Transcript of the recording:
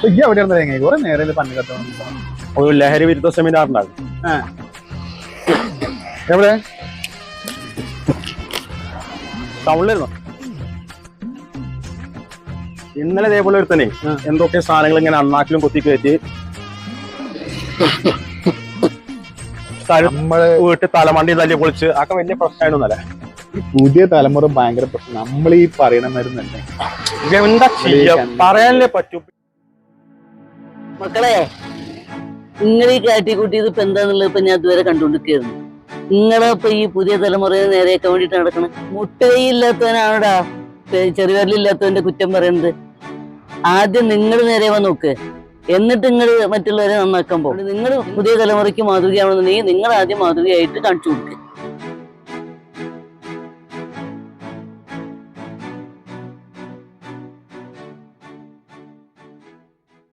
എവിടെയാണ് കുറെ നേരം പന്നിക്കട്ട ഒരു ലഹരി വിരുദ്ധ സെമിനാർ ഉണ്ടാകും. എവിടെ? ടൗണിലായിരുന്നു. ഇന്നലെ ഇതേപോലെ ഒരുത്തനെ എന്തൊക്കെ സാധനങ്ങൾ ഇങ്ങനെ അണ്ണാക്കിലും കുത്തി കയറ്റി വീട്ടിൽ തലമണ്ടി തല്ലി പൊളിച്ച് അതൊക്കെ വലിയ പ്രശ്നമായിരുന്നല്ലേ. പുതിയ തലമുറ ഭയങ്കര പ്രശ്നം. നമ്മൾ ഈ പറയണ മരുന്ന് തന്നെ എന്താ ചെയ്യാ, പറയാനല്ലേ പറ്റൂ. മക്കളെ, നിങ്ങൾ ഈ കാട്ടിക്കൂട്ടിയത് ഇപ്പൊ എന്താന്നുള്ളത് ഇപ്പൊ ഞാൻ ഇതുവരെ കണ്ടുകൊണ്ടിരിക്കുകയായിരുന്നു. നിങ്ങളിപ്പൊ ഈ പുതിയ തലമുറയെ നേരെയാക്കാൻ വേണ്ടിട്ട് നടക്കണം. മുട്ടയില്ലാത്തവനാണോടാ ചെറുവിരലില്ലാത്തവന്റെ കുറ്റം പറയുന്നത്. ആദ്യം നിങ്ങൾ നേരെ നോക്ക്, എന്നിട്ട് നിങ്ങൾ മറ്റുള്ളവരെ നന്നാക്കാൻ പോകും. നിങ്ങൾ പുതിയ തലമുറയ്ക്ക് മാതൃകയാണെന്നുണ്ടെങ്കിൽ നിങ്ങൾ ആദ്യം മാതൃകയായിട്ട് കാണിച്ചു കൊടുക്കുക.